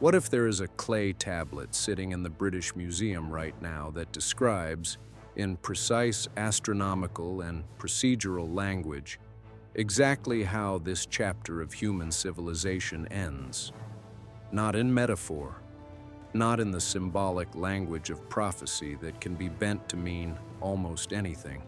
What if there is a clay tablet sitting in the British Museum right now that describes, in precise astronomical and procedural language, exactly how this chapter of human civilization ends? Not in metaphor, not in the symbolic language of prophecy that can be bent to mean almost anything.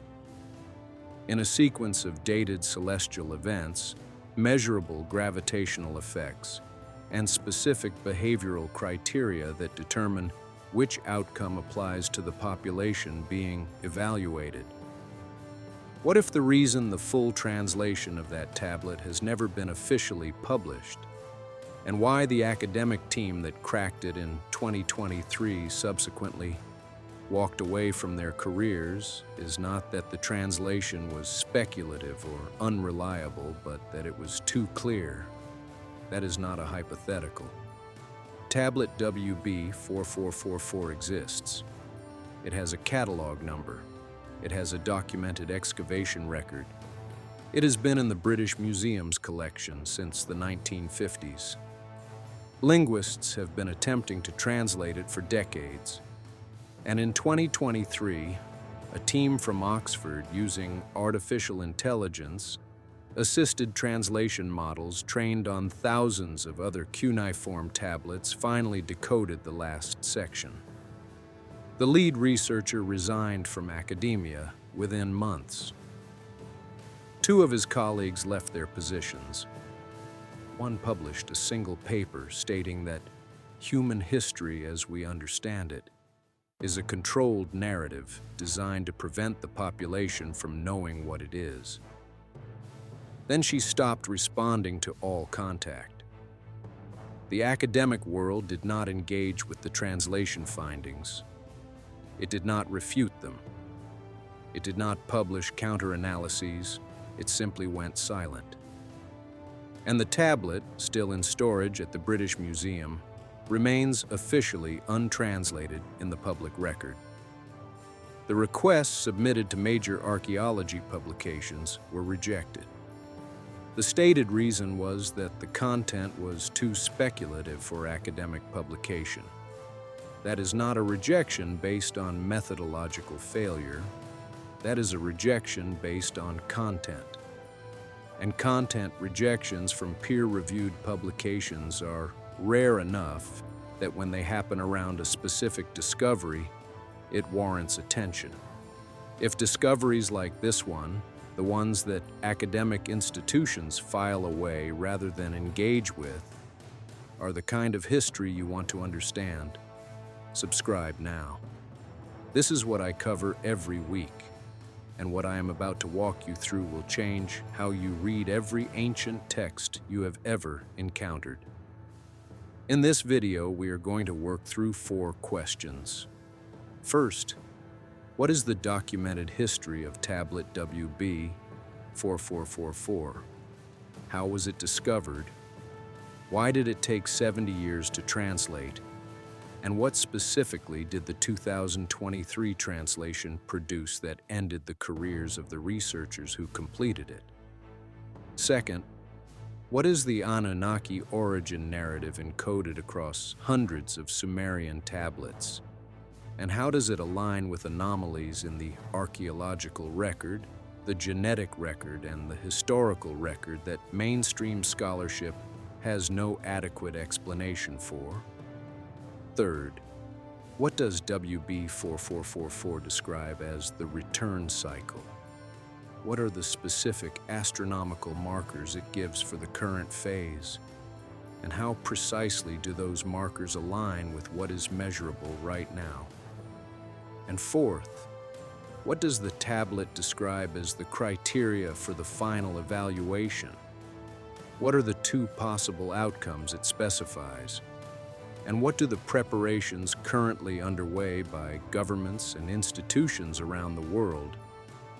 In a sequence of dated celestial events, measurable gravitational effects, and specific behavioral criteria that determine which outcome applies to the population being evaluated. What if the reason the full translation of that tablet has never been officially published, and why the academic team that cracked it in 2023 subsequently walked away from their careers is not that the translation was speculative or unreliable, but that it was too clear? That is not a hypothetical. Tablet WB4444 exists. It has a catalog number. It has a documented excavation record. It has been in the British Museum's collection since the 1950s. Linguists have been attempting to translate it for decades. And in 2023, a team from Oxford using artificial intelligence assisted translation models trained on thousands of other cuneiform tablets finally decoded the last section. The lead researcher resigned from academia within months. Two of his colleagues left their positions. One published a single paper stating that human history as we understand it is a controlled narrative designed to prevent the population from knowing what it is. Then she stopped responding to all contact. The academic world did not engage with the translation findings. It did not refute them. It did not publish counter-analyses. It simply went silent. And the tablet, still in storage at the British Museum, remains officially untranslated in the public record. The requests submitted to major archaeology publications were rejected. The stated reason was that the content was too speculative for academic publication. That is not a rejection based on methodological failure. That is a rejection based on content. And content rejections from peer-reviewed publications are rare enough that when they happen around a specific discovery, it warrants attention. If discoveries like this one, the ones that academic institutions file away rather than engage with, are the kind of history you want to understand, subscribe now. This is what I cover every week, and what I am about to walk you through will change how you read every ancient text you have ever encountered. In this video, we are going to work through 4 questions. First, what is the documented history of tablet WB4444? How was it discovered? Why did it take 70 years to translate? And what specifically did the 2023 translation produce that ended the careers of the researchers who completed it? Second, what is the Anunnaki origin narrative encoded across hundreds of Sumerian tablets? And how does it align with anomalies in the archaeological record, the genetic record, and the historical record that mainstream scholarship has no adequate explanation for? Third, what does WB4444 describe as the return cycle? What are the specific astronomical markers it gives for the current phase? And how precisely do those markers align with what is measurable right now? And fourth, what does the tablet describe as the criteria for the final evaluation? What are the 2 possible outcomes it specifies? And what do the preparations currently underway by governments and institutions around the world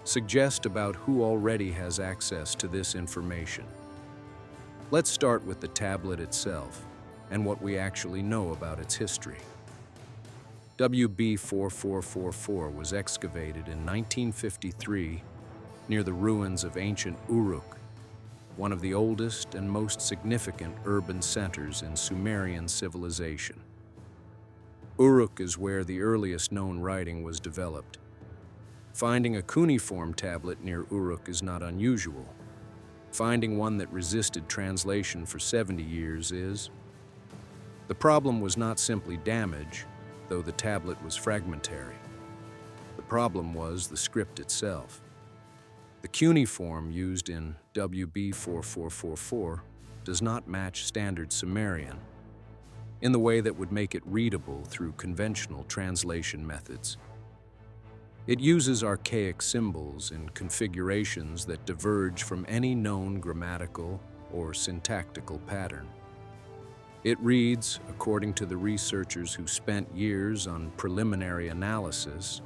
suggest about who already has access to this information? Let's start with the tablet itself and what we actually know about its history. WB4444 was excavated in 1953 near the ruins of ancient Uruk. one of the oldest and most significant urban centers in Sumerian civilization. Uruk is where the earliest known writing was developed. Finding a cuneiform tablet near Uruk is not unusual. Finding one that resisted translation for 70 years is. The problem was not simply damage, though the tablet was fragmentary. The problem was the script itself. The cuneiform used in WB 4444 does not match standard Sumerian in the way that would make it readable through conventional translation methods. It uses archaic symbols in configurations that diverge from any known grammatical or syntactical pattern. It reads, according to the researchers who spent years on preliminary analysis,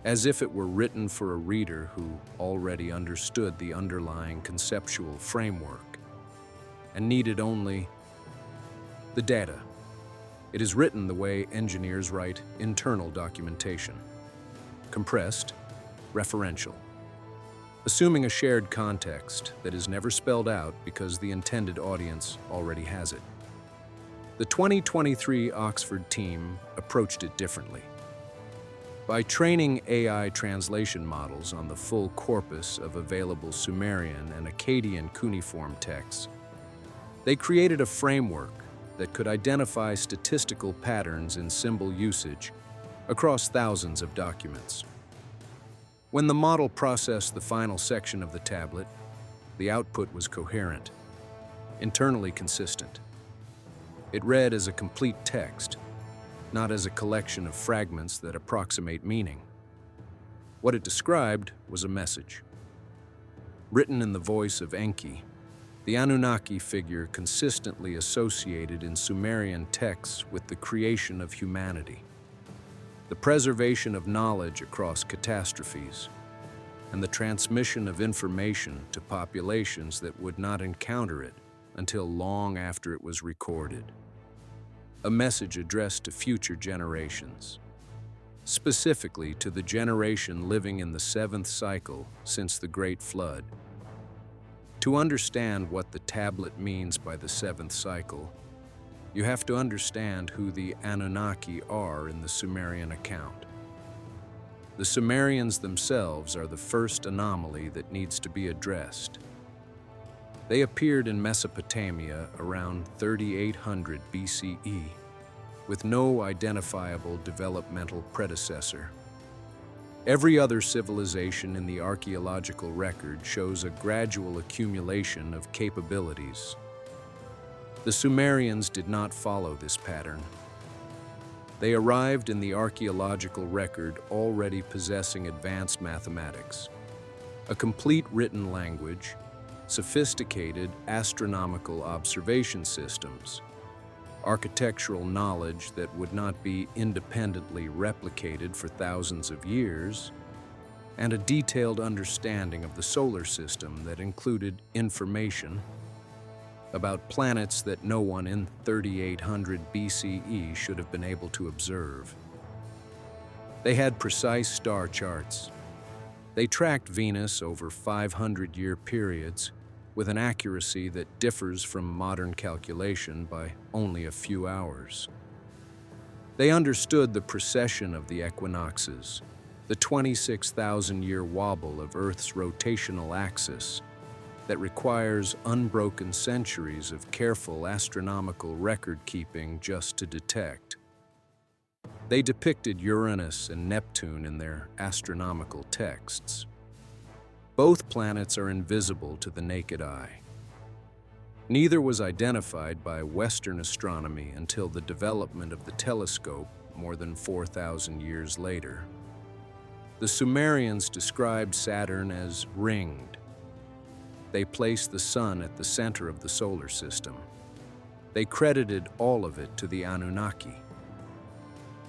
as if it were written for a reader who already understood the underlying conceptual framework and needed only the data. It is written the way engineers write internal documentation: compressed, referential, assuming a shared context that is never spelled out because the intended audience already has it. The 2023 Oxford team approached it differently. By training AI translation models on the full corpus of available Sumerian and Akkadian cuneiform texts, they created a framework that could identify statistical patterns in symbol usage across thousands of documents. When the model processed the final section of the tablet, the output was coherent, internally consistent. It read as a complete text, not as a collection of fragments that approximate meaning. What it described was a message. Written in the voice of Enki, the Anunnaki figure consistently associated in Sumerian texts with the creation of humanity, the preservation of knowledge across catastrophes, and the transmission of information to populations that would not encounter it until long after it was recorded. A message addressed to future generations, specifically to the generation living in the seventh cycle since the Great Flood. To understand what the tablet means by the seventh cycle, you have to understand who the Anunnaki are in the Sumerian account. The Sumerians themselves are the first anomaly that needs to be addressed. They appeared in Mesopotamia around 3800 BCE, with no identifiable developmental predecessor. Every other civilization in the archaeological record shows a gradual accumulation of capabilities. The Sumerians did not follow this pattern. They arrived in the archaeological record already possessing advanced mathematics, a complete written language, sophisticated astronomical observation systems, architectural knowledge that would not be independently replicated for thousands of years, and a detailed understanding of the solar system that included information about planets that no one in 3800 BCE should have been able to observe. They had precise star charts. They tracked Venus over 500-year periods with an accuracy that differs from modern calculation by only a few hours. They understood the precession of the equinoxes, the 26,000-year wobble of Earth's rotational axis that requires unbroken centuries of careful astronomical record-keeping just to detect. They depicted Uranus and Neptune in their astronomical texts. Both planets are invisible to the naked eye. Neither was identified by Western astronomy until the development of the telescope more than 4,000 years later. The Sumerians described Saturn as ringed. They placed the sun at the center of the solar system. They credited all of it to the Anunnaki,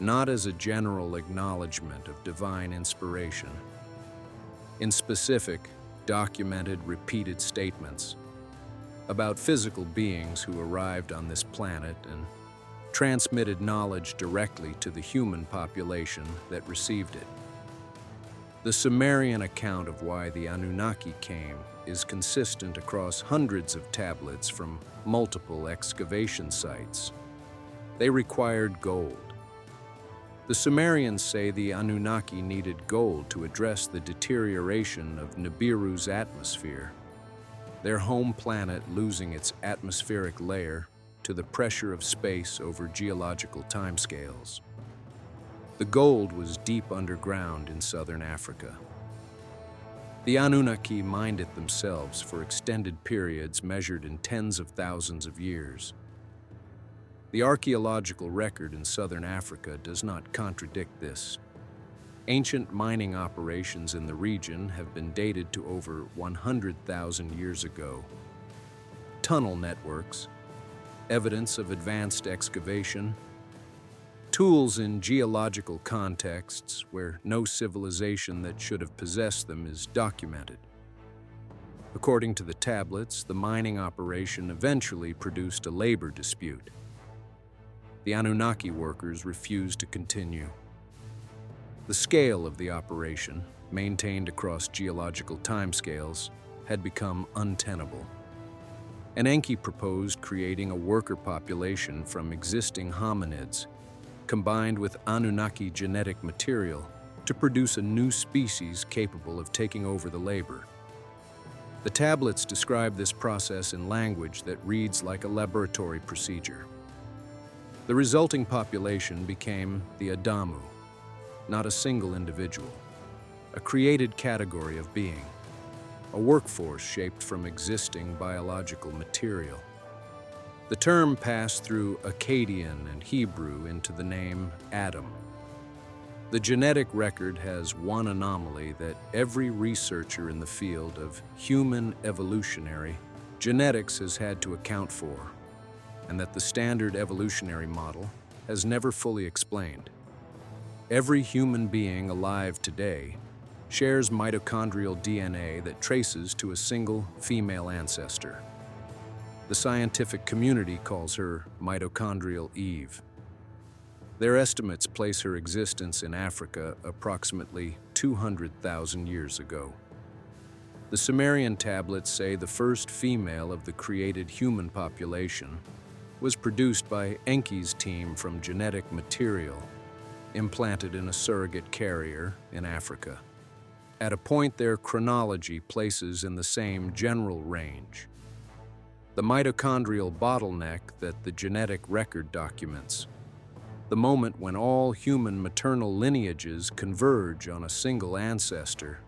not as a general acknowledgement of divine inspiration. In specific, documented, repeated statements about physical beings who arrived on this planet and transmitted knowledge directly to the human population that received it. The Sumerian account of why the Anunnaki came is consistent across hundreds of tablets from multiple excavation sites. They required gold. The Sumerians say the Anunnaki needed gold to address the deterioration of Nibiru's atmosphere, their home planet losing its atmospheric layer to the pressure of space over geological timescales. The gold was deep underground in southern Africa. The Anunnaki mined it themselves for extended periods measured in tens of thousands of years. The archaeological record in southern Africa does not contradict this. Ancient mining operations in the region have been dated to over 100,000 years ago. Tunnel networks, evidence of advanced excavation, tools in geological contexts where no civilization that should have possessed them is documented. According to the tablets, the mining operation eventually produced a labor dispute. The Anunnaki workers refused to continue. The scale of the operation, maintained across geological timescales, had become untenable. Enki proposed creating a worker population from existing hominids, combined with Anunnaki genetic material, to produce a new species capable of taking over the labor. The tablets describe this process in language that reads like a laboratory procedure. The resulting population became the Adamu, not a single individual, a created category of being, a workforce shaped from existing biological material. The term passed through Akkadian and Hebrew into the name Adam. The genetic record has one anomaly that every researcher in the field of human evolutionary genetics has had to account for, and that the standard evolutionary model has never fully explained. Every human being alive today shares mitochondrial DNA that traces to a single female ancestor. The scientific community calls her mitochondrial Eve. Their estimates place her existence in Africa approximately 200,000 years ago. The Sumerian tablets say the first female of the created human population was produced by Enki's team from genetic material implanted in a surrogate carrier in Africa, at a point their chronology places in the same general range. The mitochondrial bottleneck that the genetic record documents, the moment when all human maternal lineages converge on a single ancestor,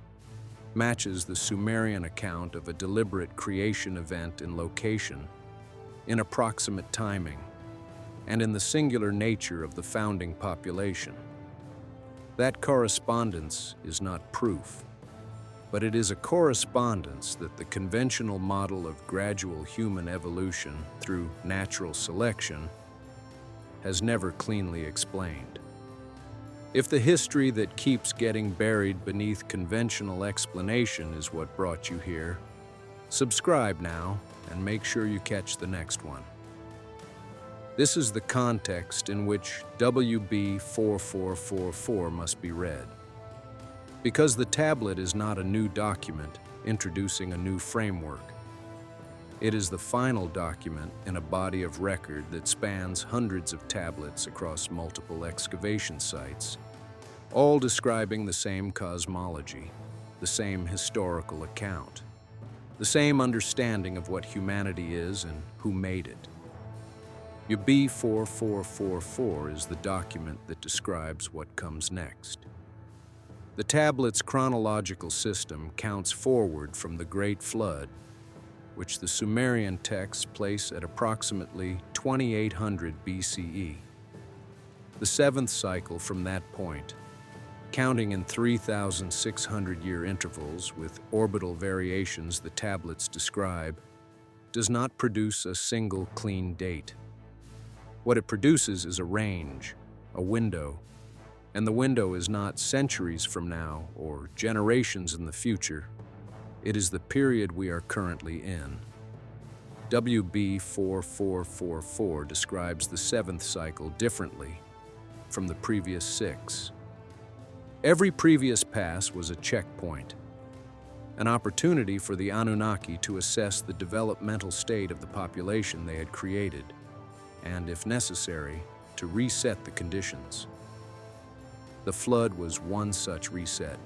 matches the Sumerian account of a deliberate creation event in location, in approximate timing, and in the singular nature of the founding population. That correspondence is not proof, but it is a correspondence that the conventional model of gradual human evolution through natural selection has never cleanly explained. If the history that keeps getting buried beneath conventional explanation is what brought you here, subscribe now and make sure you catch the next one. This is the context in which WB 4444 must be read. Because the tablet is not a new document introducing a new framework. It is the final document in a body of record that spans hundreds of tablets across multiple excavation sites, all describing the same cosmology, the same historical account, the same understanding of what humanity is and who made it. UB 4444 is the document that describes what comes next. The tablet's chronological system counts forward from the Great Flood, which the Sumerian texts place at approximately 2800 BCE. The seventh cycle from that point, counting in 3,600-year intervals with orbital variations the tablets describe, does not produce a single clean date. What it produces is a range, a window, and the window is not centuries from now or generations in the future. It is the period we are currently in. WB 4444 describes the seventh cycle differently from the previous six. Every previous pass was a checkpoint. an opportunity for the Anunnaki to assess the developmental state of the population they had created, and, if necessary, to reset the conditions. The flood was one such reset.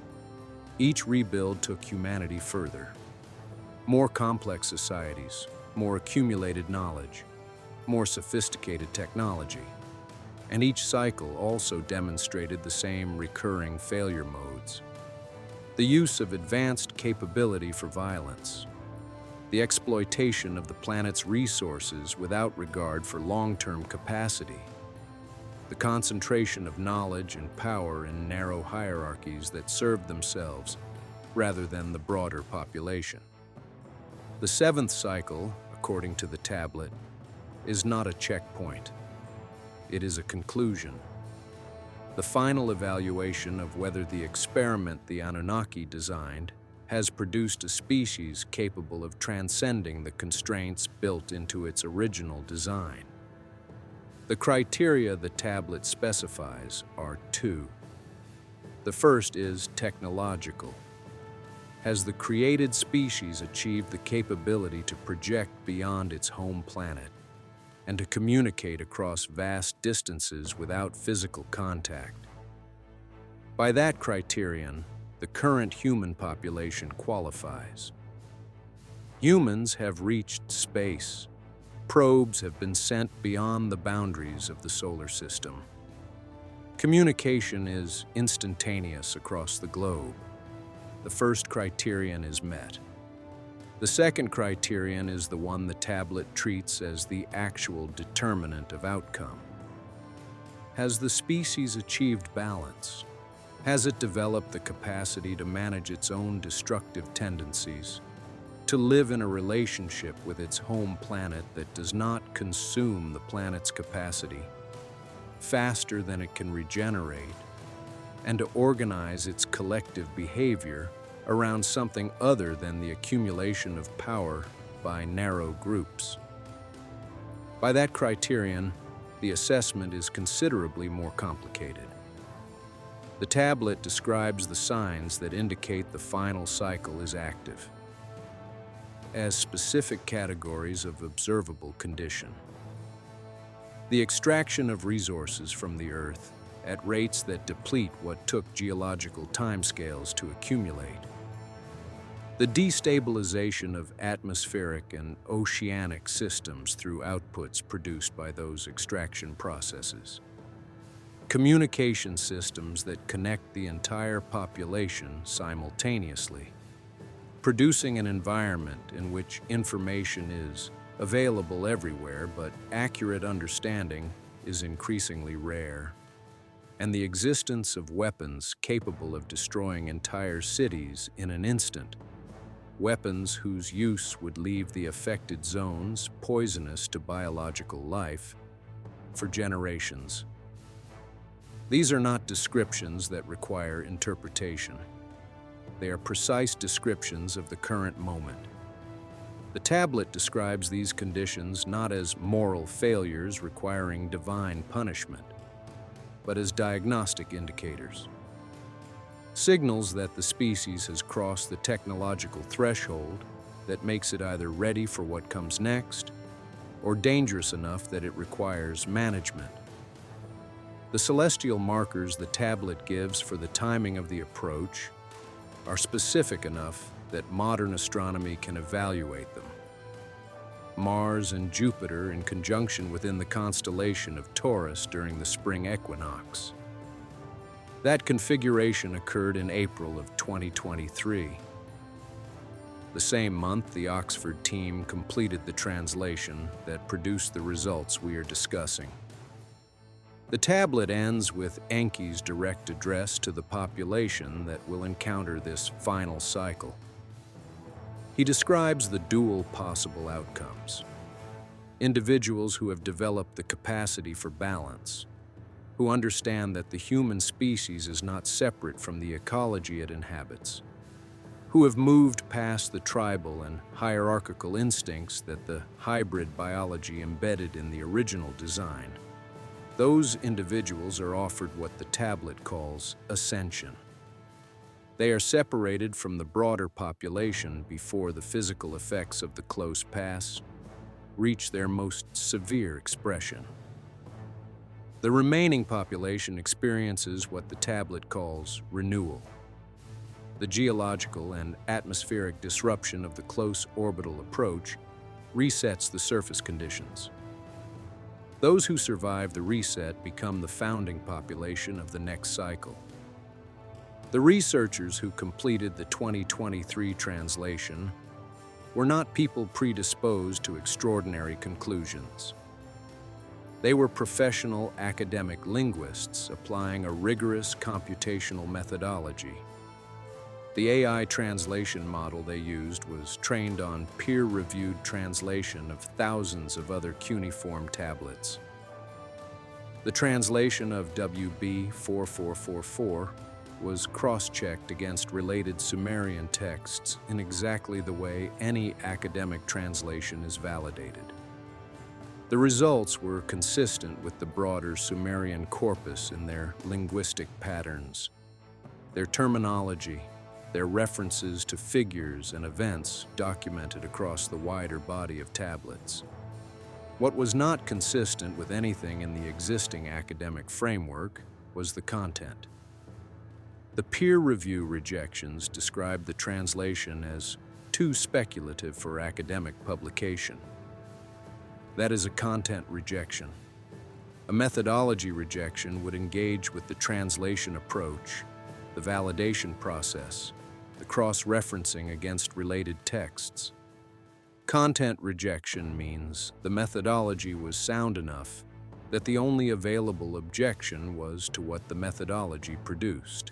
Each rebuild took humanity further. More complex societies, more accumulated knowledge, more sophisticated technology. And each cycle also demonstrated the same recurring failure modes. The use of advanced capability for violence, the exploitation of the planet's resources without regard for long-term capacity, the concentration of knowledge and power in narrow hierarchies that served themselves rather than the broader population. The seventh cycle, according to the tablet, is not a checkpoint. It is a conclusion. The final evaluation of whether the experiment the Anunnaki designed has produced a species capable of transcending the constraints built into its original design. The criteria the tablet specifies are two. The first is technological. Has the created species achieved the capability to project beyond its home planet and to communicate across vast distances without physical contact? By that criterion, the current human population qualifies. Humans have reached space. Probes have been sent beyond the boundaries of the solar system. Communication is instantaneous across the globe. The first criterion is met. The second criterion is the one the tablet treats as the actual determinant of outcome. Has the species achieved balance? Has it developed the capacity to manage its own destructive tendencies, to live in a relationship with its home planet that does not consume the planet's capacity, faster than it can regenerate, and to organize its collective behavior around something other than the accumulation of power by narrow groups? By that criterion, the assessment is considerably more complicated. The tablet describes the signs that indicate the final cycle is active as specific categories of observable condition. The extraction of resources from the Earth at rates that deplete what took geological timescales to accumulate. The destabilization of atmospheric and oceanic systems through outputs produced by those extraction processes. Communication systems that connect the entire population simultaneously, producing an environment in which information is available everywhere, but accurate understanding is increasingly rare, and the existence of weapons capable of destroying entire cities in an instant, weapons whose use would leave the affected zones poisonous to biological life for generations. These are not descriptions that require interpretation. They are precise descriptions of the current moment. The tablet describes these conditions not as moral failures requiring divine punishment, but as diagnostic indicators. Signals that the species has crossed the technological threshold that makes it either ready for what comes next or dangerous enough that it requires management. The celestial markers the tablet gives for the timing of the approach are specific enough that modern astronomy can evaluate them. Mars and Jupiter in conjunction within the constellation of Taurus during the spring equinox. That configuration occurred in April of 2023. The same month, the Oxford team completed the translation that produced the results we are discussing. The tablet ends with Enki's direct address to the population that will encounter this final cycle. He describes the dual possible outcomes. Individuals who have developed the capacity for balance, who understand that the human species is not separate from the ecology it inhabits, who have moved past the tribal and hierarchical instincts that the hybrid biology embedded in the original design. Those individuals are offered what the tablet calls ascension. They are separated from the broader population before the physical effects of the close past reach their most severe expression. The remaining population experiences what the tablet calls renewal. The geological and atmospheric disruption of the close orbital approach resets the surface conditions. Those who survive the reset become the founding population of the next cycle. The researchers who completed the 2023 translation were not people predisposed to extraordinary conclusions. They were professional academic linguists applying a rigorous computational methodology. The AI translation model they used was trained on peer-reviewed translation of thousands of other cuneiform tablets. The translation of WB 4444 was cross-checked against related Sumerian texts in exactly the way any academic translation is validated. The results were consistent with the broader Sumerian corpus in their linguistic patterns, their terminology, their references to figures and events documented across the wider body of tablets. What was not consistent with anything in the existing academic framework was the content. The peer review rejections described the translation as too speculative for academic publication. That is a content rejection. A methodology rejection would engage with the translation approach, the validation process, the cross-referencing against related texts. Content rejection means the methodology was sound enough that the only available objection was to what the methodology produced.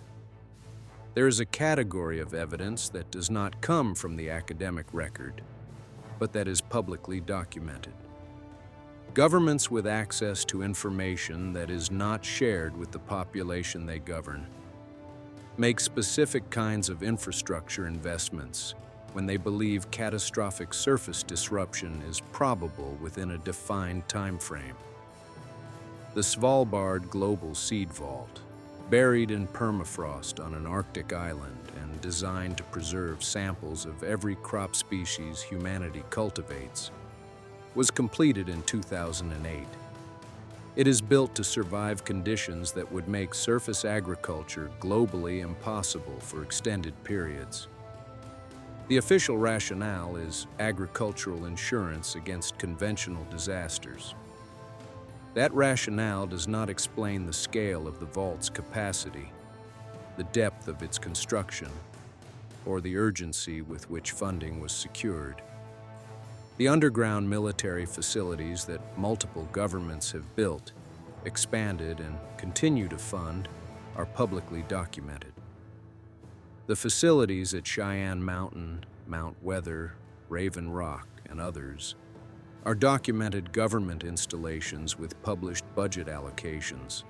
There is a category of evidence that does not come from the academic record, but that is publicly documented. Governments with access to information that is not shared with the population they govern make specific kinds of infrastructure investments when they believe catastrophic surface disruption is probable within a defined time frame. The Svalbard Global Seed Vault, buried in permafrost on an Arctic island and designed to preserve samples of every crop species humanity cultivates, was completed in 2008. It is built to survive conditions that would make surface agriculture globally impossible for extended periods. The official rationale is agricultural insurance against conventional disasters. That rationale does not explain the scale of the vault's capacity, the depth of its construction, or the urgency with which funding was secured. The underground military facilities that multiple governments have built, expanded, and continue to fund are publicly documented. The facilities at Cheyenne Mountain, Mount Weather, Raven Rock, and others are documented government installations with published budget allocations.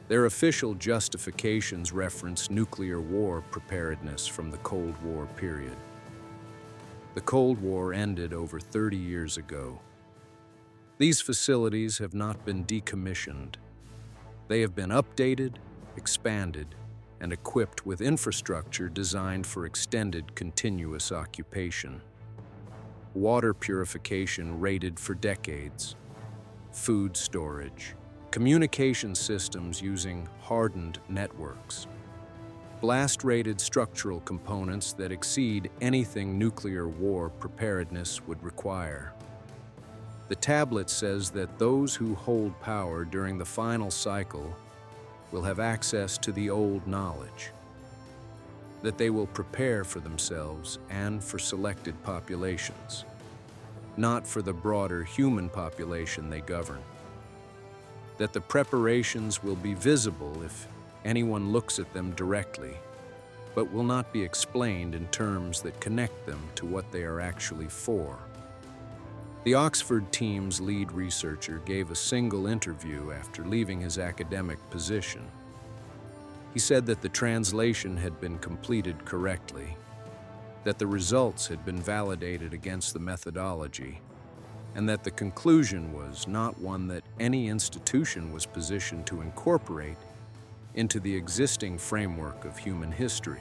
Their official justifications reference nuclear war preparedness from the Cold War period. The Cold War ended over 30 years ago. These facilities have not been decommissioned. They have been updated, expanded, and equipped with infrastructure designed for extended continuous occupation. Water purification rated for decades, food storage, communication systems using hardened networks, blast-rated structural components that exceed anything nuclear war preparedness would require. The tablet says that those who hold power during the final cycle will have access to the old knowledge, that they will prepare for themselves and for selected populations, not for the broader human population they govern, that the preparations will be visible if anyone looks at them directly, but will not be explained in terms that connect them to what they are actually for. The Oxford team's lead researcher gave a single interview after leaving his academic position. He said that the translation had been completed correctly, that the results had been validated against the methodology, and that the conclusion was not one that any institution was positioned to incorporate, into the existing framework of human history.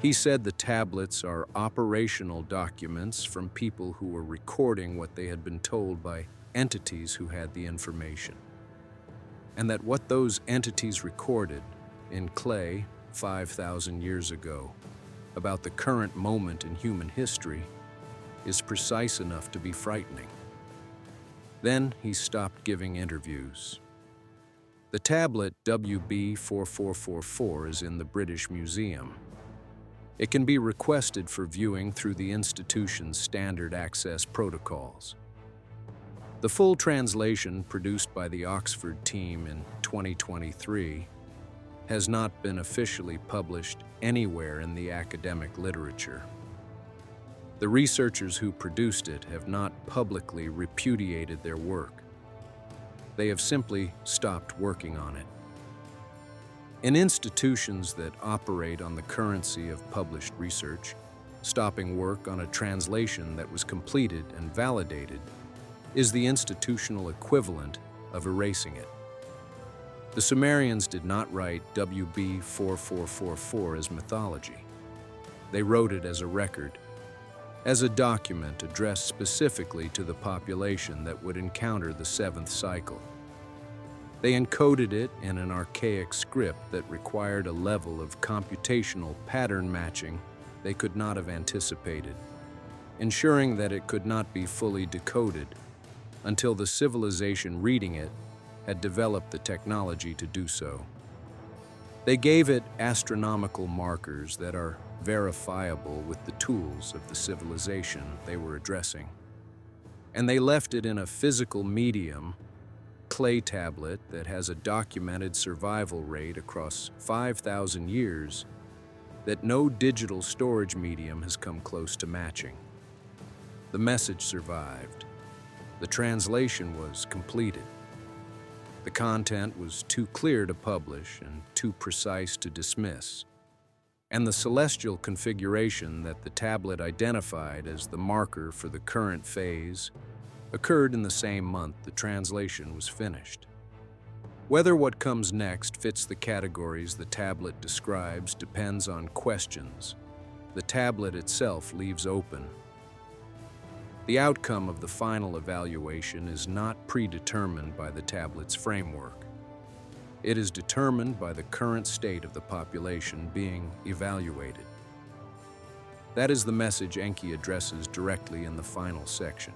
He said the tablets are operational documents from people who were recording what they had been told by entities who had the information, and that what those entities recorded in clay 5,000 years ago about the current moment in human history is precise enough to be frightening. Then he stopped giving interviews. The tablet WB4444 is in the British Museum. It can be requested for viewing through the institution's standard access protocols. The full translation, produced by the Oxford team in 2023, has not been officially published anywhere in the academic literature. The researchers who produced it have not publicly repudiated their work. They have simply stopped working on it. In institutions that operate on the currency of published research, stopping work on a translation that was completed and validated is the institutional equivalent of erasing it. The Sumerians did not write WB4444 as mythology. They wrote it as a record, as a document addressed specifically to the population that would encounter the seventh cycle. They encoded it in an archaic script that required a level of computational pattern matching they could not have anticipated, ensuring that it could not be fully decoded until the civilization reading it had developed the technology to do so. They gave it astronomical markers that are verifiable with the tools of the civilization they were addressing. And they left it in a physical medium, clay tablet that has a documented survival rate across 5,000 years that no digital storage medium has come close to matching. The message survived. The translation was completed. The content was too clear to publish and too precise to dismiss. And the celestial configuration that the tablet identified as the marker for the current phase occurred in the same month the translation was finished. Whether what comes next fits the categories the tablet describes depends on questions the tablet itself leaves open. The outcome of the final evaluation is not predetermined by the tablet's framework. It is determined by the current state of the population being evaluated. That is the message Enki addresses directly in the final section.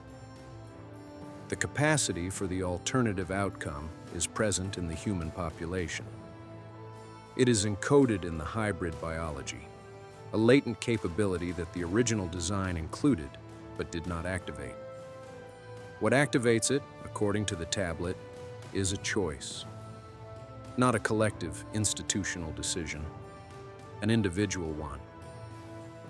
The capacity for the alternative outcome is present in the human population. It is encoded in the hybrid biology, a latent capability that the original design included but did not activate. What activates it, according to the tablet, is a choice, not a collective institutional decision, an individual one,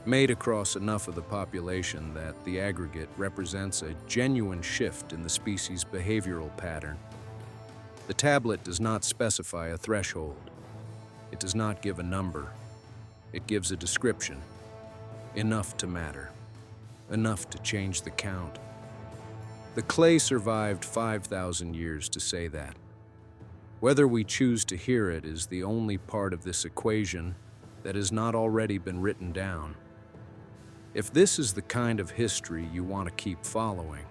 made across enough of the population that the aggregate represents a genuine shift in the species' behavioral pattern. The tablet does not specify a threshold. It does not give a number. It gives a description, enough to matter, enough to change the count. The clay survived 5,000 years to say that. Whether we choose to hear it is the only part of this equation that has not already been written down. If this is the kind of history you want to keep following,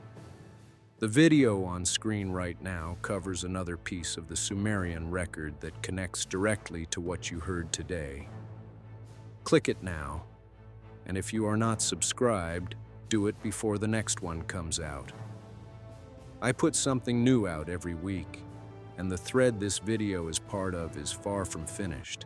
the video on screen right now covers another piece of the Sumerian record that connects directly to what you heard today. Click it now, and if you are not subscribed, do it before the next one comes out. I put something new out every week, and the thread this video is part of is far from finished.